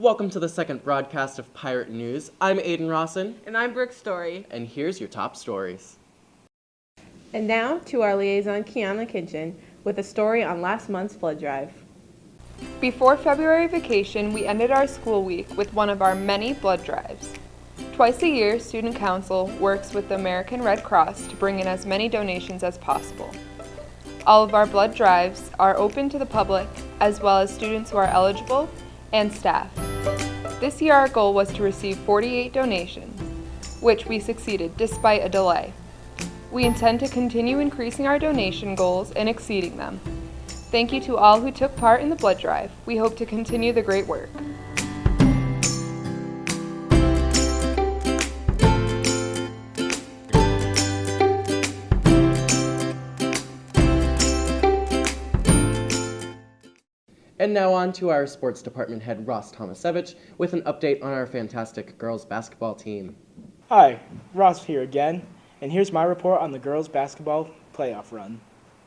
Welcome to the second broadcast of Pirate News. I'm Aiden Rawson. And I'm Brooke Story. And here's your top stories. And now to our liaison, Kiana Kitchen, with a story on last month's blood drive. Before February vacation, we ended our school week with one of our many blood drives. Twice a year, Student Council works with the American Red Cross to bring in as many donations as possible. All of our blood drives are open to the public, as well as students who are eligible and staff. This year our goal was to receive 48 donations, which we succeeded despite a delay. We intend to continue increasing our donation goals and exceeding them. Thank you to all who took part in the blood drive. We hope to continue the great work. And now on to our sports department head, Ross Tomasevich, with an update on our fantastic girls basketball team. Hi, Ross here again, and here's my report on the girls basketball playoff run.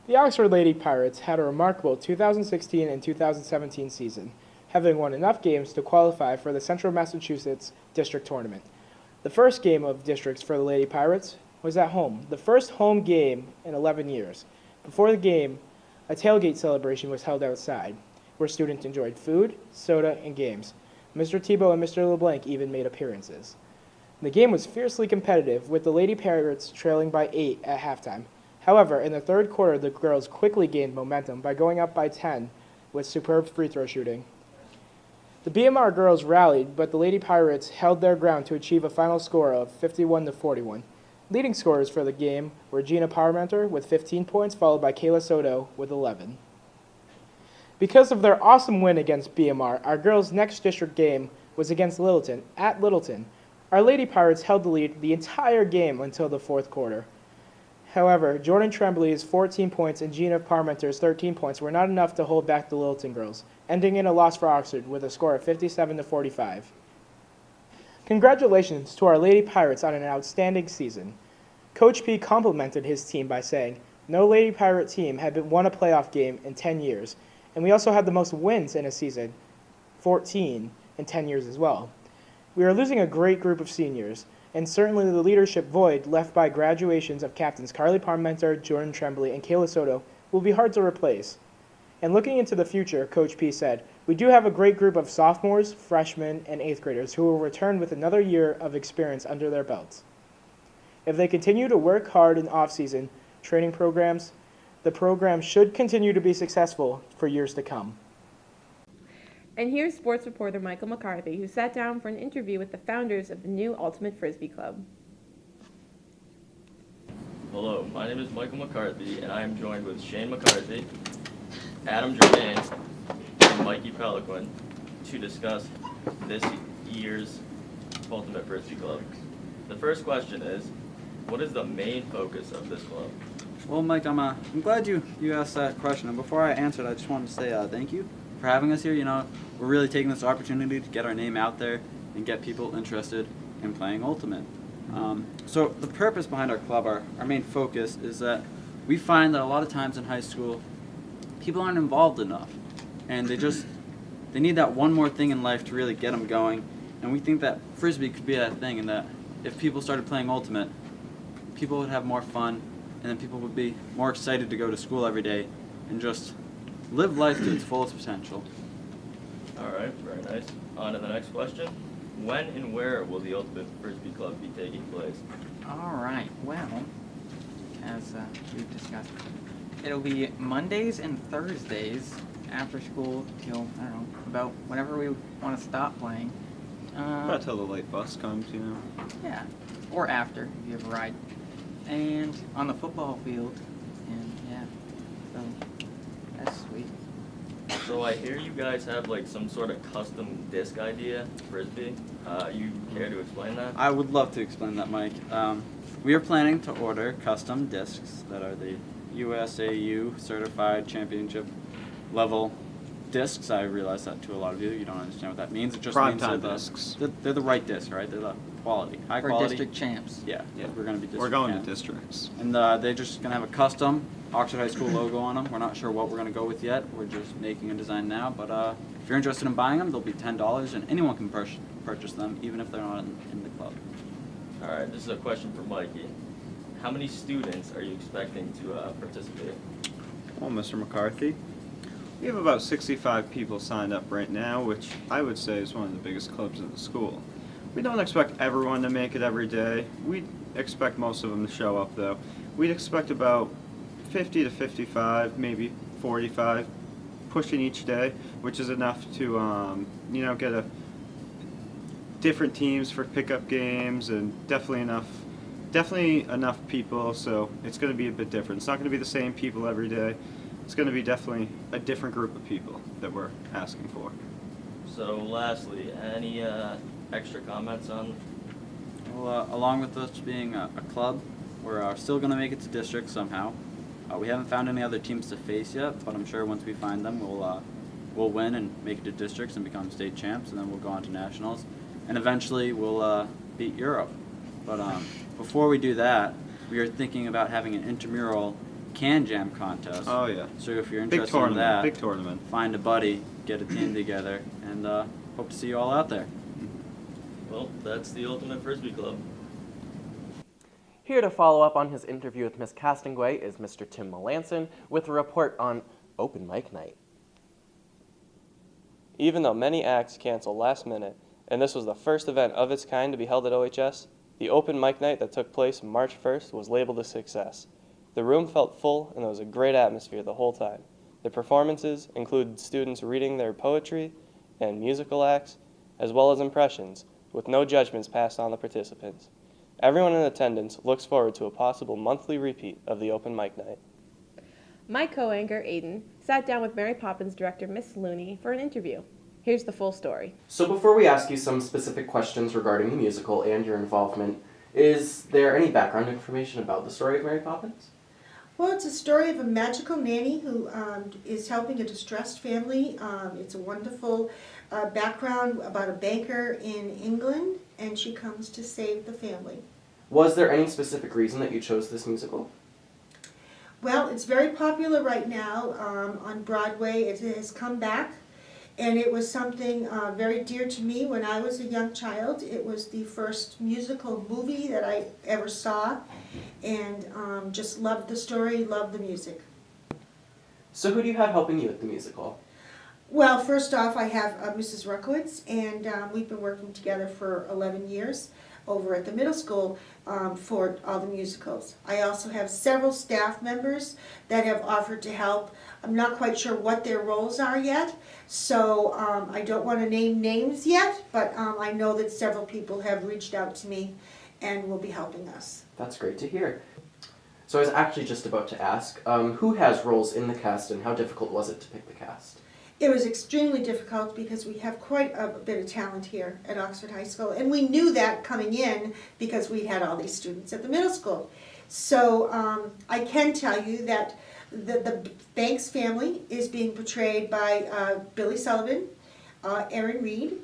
The Oxford Lady Pirates had a remarkable 2016 and 2017 season, having won enough games to qualify for the Central Massachusetts District Tournament. The first game of districts for the Lady Pirates was at home, the first home game in 11 years. Before the game, a tailgate celebration was held outside, where students enjoyed food, soda, and games. Mr. Tebow and Mr. LeBlanc even made appearances. The game was fiercely competitive, with the Lady Pirates trailing by 8 at halftime. However, in the third quarter, the girls quickly gained momentum by going up by 10 with superb free throw shooting. The BMR girls rallied, but the Lady Pirates held their ground to achieve a final score of 51-41. Leading scorers for the game were Gina Parmenter with 15 points, followed by Kayla Soto with 11. Because of their awesome win against BMR, our girls' next district game was against Littleton, at Littleton. Our Lady Pirates held the lead the entire game until the fourth quarter. However, Jordan Tremblay's 14 points and Gina Parmenter's 13 points were not enough to hold back the Littleton girls, ending in a loss for Oxford with a score of 57-45. Congratulations to our Lady Pirates on an outstanding season. Coach P complimented his team by saying, "No Lady Pirate team had won a playoff game in 10 years. And we also had the most wins in a season, 14 in 10 years as well. We are losing a great group of seniors, and certainly the leadership void left by graduations of captains Carly Parmenter, Jordan Tremblay, and Kayla Soto will be hard to replace. And looking into the future, Coach P said, we do have a great group of sophomores, freshmen, and 8th graders who will return with another year of experience under their belts. If they continue to work hard in off-season training programs, the program should continue to be successful for years to come." And here's sports reporter Michael McCarthy, who sat down for an interview with the founders of the new Ultimate Frisbee Club. Hello, my name is Michael McCarthy, and I am joined with Shane McCarthy, Adam Germain, and Mikey Peliquin to discuss this year's Ultimate Frisbee Club. The first question is, what is the main focus of this club? Well, Mike, I'm glad you asked that question. And before I answer it, I just wanted to say thank you for having us here. You know, we're really taking this opportunity to get our name out there and get people interested in playing Ultimate. So the purpose behind our club, our main focus, is that we find that a lot of times in high school, people aren't involved enough. And they need that one more thing in life to really get them going. And we think that Frisbee could be that thing, and that if people started playing Ultimate, people would have more fun, and then people would be more excited to go to school every day and just live life to its fullest potential. All right, very nice. On to the next question. When and where will the Ultimate Frisbee Club be taking place? All right, well, as we've discussed, it'll be Mondays and Thursdays after school till, I don't know, about whenever we want to stop playing. About till the late bus comes, you know. Yeah, or after, if you have a ride. And on the football field, and yeah, so that's sweet. So I hear you guys have like some sort of custom disc idea, Frisbee. You care to explain that? I would love to explain that, Mike. We are planning to order custom discs that are the USAU certified championship level discs. I realize that to a lot of you don't understand what that means. It just means Primetime discs. They're the right disc, right? They're the quality, high For quality. district champs. Yeah, we're going to be district We're going champs. to districts. And they're just going to have a custom Oxford High School logo on them. We're not sure what we're going to go with yet. We're just making a design now. But if you're interested in buying them, they'll be $10, and anyone can purchase them, even if they're not in the club. All right, this is a question for Mikey. How many students are you expecting to participate? Well, Mr. McCarthy, we have about 65 people signed up right now, which I would say is one of the biggest clubs in the school. We don't expect everyone to make it every day. We expect most of them to show up, though. We'd expect about 50 to 55, maybe 45, pushing each day, which is enough to, get different teams for pickup games, and definitely enough people. So it's going to be a bit different. It's not going to be the same people every day. It's going to be definitely a different group of people that we're asking for. So lastly, any extra comments on? Well, along with us being a club, we're still going to make it to districts somehow. We haven't found any other teams to face yet, but I'm sure once we find them, we'll win and make it to districts and become state champs, and then we'll go on to nationals, and eventually we'll beat Europe. But before we do that, we are thinking about having an intramural can jam contest. Oh yeah. So if you're Big interested in tournament. that, Big tournament. find a buddy, get a team together, and hope to see you all out there. Well, that's the Ultimate Frisbee Club. Here to follow up on his interview with Ms. Castonguay is Mr. Tim Melanson with a report on Open Mic Night. Even though many acts cancel last minute, and this was the first event of its kind to be held at OHS, the Open Mic Night that took place March 1st was labeled a success. The room felt full, and there was a great atmosphere the whole time. The performances included students reading their poetry and musical acts, as well as impressions, with no judgments passed on the participants. Everyone in attendance looks forward to a possible monthly repeat of the Open Mic Night. My co-anchor, Aiden, sat down with Mary Poppins director Miss Looney for an interview. Here's the full story. So before we ask you some specific questions regarding the musical and your involvement, is there any background information about the story of Mary Poppins? Well, it's a story of a magical nanny who is helping a distressed family. It's a wonderful background about a banker in England, and she comes to save the family. Was there any specific reason that you chose this musical? Well, it's very popular right now on Broadway. It has come back, and it was something very dear to me when I was a young child. It was the first musical movie that I ever saw, and just loved the story, loved the music. So who do you have helping you with the musical? Well, first off, I have Mrs. Ruckowitz, and we've been working together for 11 years over at the middle school for all the musicals. I also have several staff members that have offered to help. I'm not quite sure what their roles are yet, so I don't want to name names yet, but I know that several people have reached out to me and will be helping us. That's great to hear. So I was actually just about to ask, who has roles in the cast and how difficult was it to pick the cast? It was extremely difficult because we have quite a bit of talent here at Oxford High School, and we knew that coming in because we had all these students at the middle school. So I can tell you that the Banks family is being portrayed by Billy Sullivan, Erin Reed,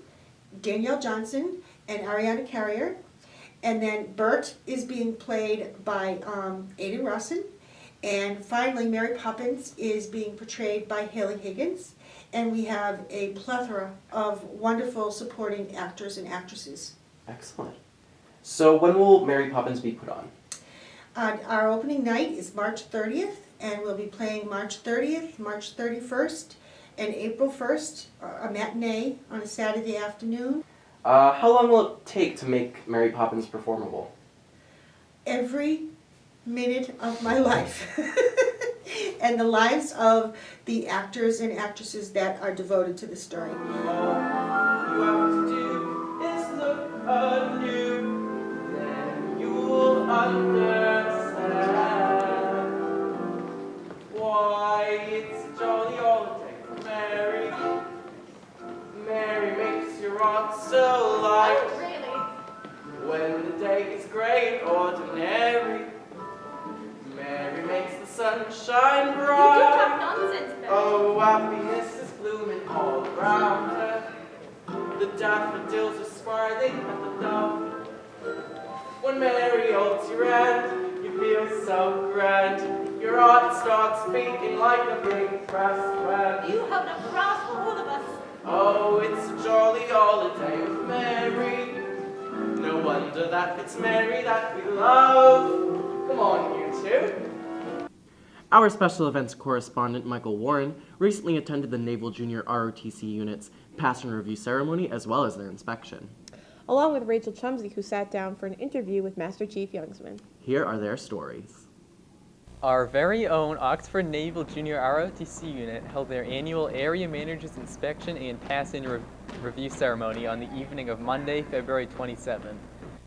Danielle Johnson, and Ariana Carrier. And then Bert is being played by Aiden Rossin. And finally, Mary Poppins is being portrayed by Haley Higgins. And we have a plethora of wonderful supporting actors and actresses. Excellent. So when will Mary Poppins be put on? Our opening night is March 30th, and we'll be playing March 30th, March 31st, and April 1st, a matinee on a Saturday afternoon. How long will it take to make Mary Poppins performable? Every minute of my life. And the lives of the actors and actresses that are devoted to the story. All you have to do is look anew, then you'll understand why it's a jolly old day for Mary. Mary makes your heart so light. When the day is grey and ordinary, Mary makes the sun shine bright. You do talk nonsense, Mary. Oh, happiness is blooming all around her. The daffodils are smiling at the door. When Mary holds your hand, you feel so grand. Your your heart starts beating like a big brass band. You hold up the brass for all of us. Oh, it's a jolly holiday with Mary. No wonder that it's Mary that we love. Come on, you two. Our special events correspondent, Michael Warren, recently attended the Naval Junior ROTC unit's pass and review ceremony as well as their inspection. Along with Rachel Chumsey, who sat down for an interview with Master Chief Youngsman. Here are their stories. Our very own Oxford Naval Junior ROTC unit held their annual Area Managers Inspection and Pass-In Review ceremony on the evening of Monday, February 27th.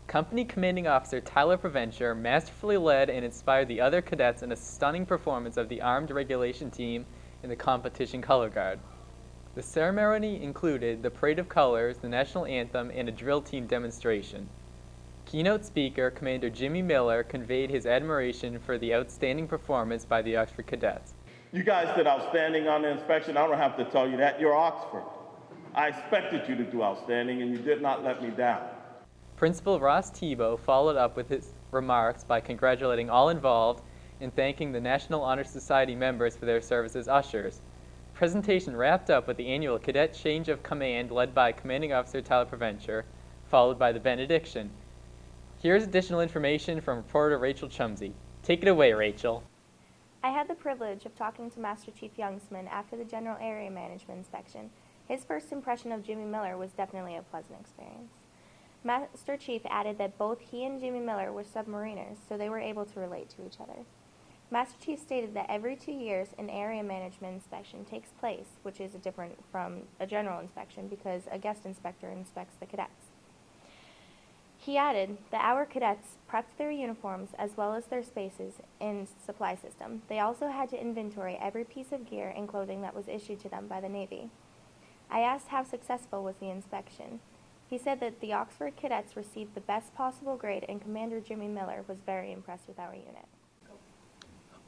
Company Commanding Officer Tyler Preventure masterfully led and inspired the other cadets in a stunning performance of the Armed Regulation Team in the competition color guard. The ceremony included the Parade of Colors, the National Anthem, and a drill team demonstration. Keynote speaker, Commander Jimmy Miller, conveyed his admiration for the outstanding performance by the Oxford cadets. You guys did outstanding on the inspection. I don't have to tell you that. You're Oxford. I expected you to do outstanding, and you did not let me down. Principal Ross Tebow followed up with his remarks by congratulating all involved and thanking the National Honor Society members for their service as ushers. The presentation wrapped up with the annual Cadet Change of Command led by Commanding Officer Tyler Preventure, followed by the benediction. Here's additional information from reporter Rachel Chumsey. Take it away, Rachel. I had the privilege of talking to Master Chief Youngsman after the General Area Management Inspection. His first impression of Jimmy Miller was definitely a pleasant experience. Master Chief added that both he and Jimmy Miller were submariners, so they were able to relate to each other. Master Chief stated that every 2 years an area management inspection takes place, which is different from a general inspection because a guest inspector inspects the cadets. He added that our cadets prepped their uniforms as well as their spaces in supply system. They also had to inventory every piece of gear and clothing that was issued to them by the Navy. I asked how successful was the inspection. He said that the Oxford cadets received the best possible grade and Commander Jimmy Miller was very impressed with our unit.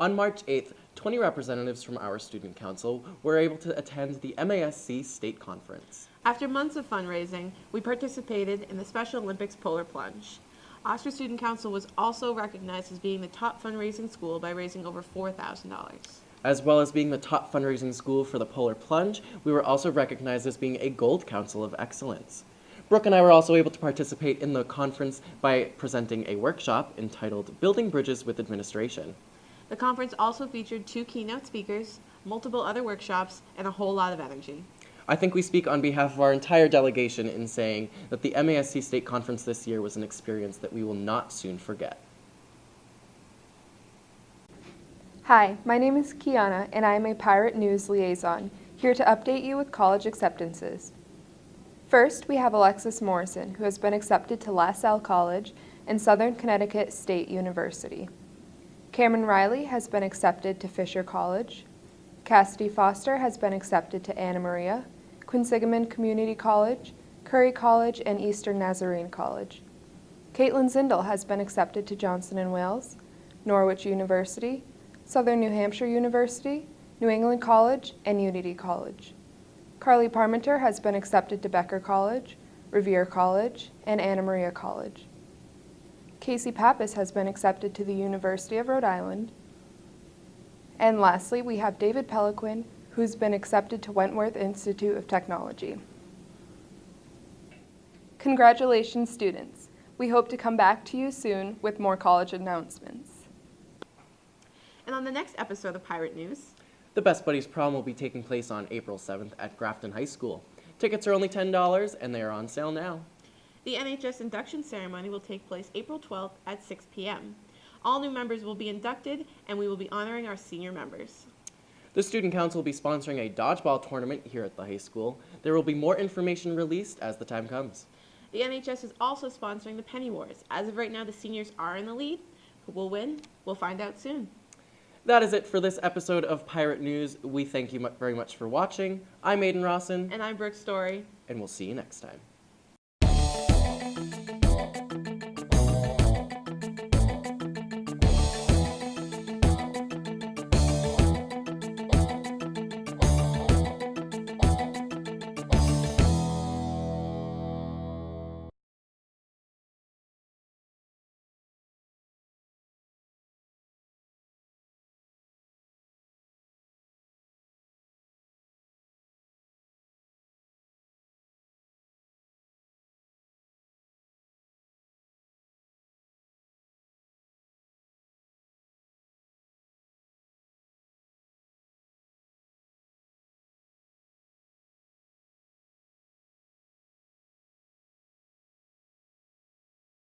On March 8th, 20 representatives from our student council were able to attend the MASC State Conference. After months of fundraising, we participated in the Special Olympics Polar Plunge. Oxford Student Council was also recognized as being the top fundraising school by raising over $4,000. As well as being the top fundraising school for the Polar Plunge, we were also recognized as being a Gold Council of Excellence. Brooke and I were also able to participate in the conference by presenting a workshop entitled Building Bridges with Administration. The conference also featured 2 keynote speakers, multiple other workshops, and a whole lot of energy. I think we speak on behalf of our entire delegation in saying that the MASC State Conference this year was an experience that we will not soon forget. Hi, my name is Kiana, and I am a Pirate News liaison, here to update you with college acceptances. First, we have Alexis Morrison, who has been accepted to La Salle College and Southern Connecticut State University. Cameron Riley has been accepted to Fisher College. Cassidy Foster has been accepted to Anna Maria, Quinsigamond Community College, Curry College, and Eastern Nazarene College. Caitlin Zindel has been accepted to Johnson & Wales, Norwich University, Southern New Hampshire University, New England College, and Unity College. Carly Parmenter has been accepted to Becker College, Revere College, and Anna Maria College. Casey Pappas has been accepted to the University of Rhode Island. And lastly, we have David Peliquin, who's been accepted to Wentworth Institute of Technology. Congratulations, students. We hope to come back to you soon with more college announcements. And on the next episode of Pirate News, The Best Buddies Prom will be taking place on April 7th at Grafton High School. Tickets are only $10 and they are on sale now. the NHS induction ceremony will take place April 12th at 6 p.m. All new members will be inducted and we will be honoring our senior members. The Student Council will be sponsoring a dodgeball tournament here at the high school. There will be more information released as the time comes. The NHS is also sponsoring the Penny Wars. As of right now, the seniors are in the lead. Who will win? We'll find out soon. That is it for this episode of Pirate News. We thank you very much for watching. I'm Aiden Rawson. And I'm Brooke Story. And we'll see you next time.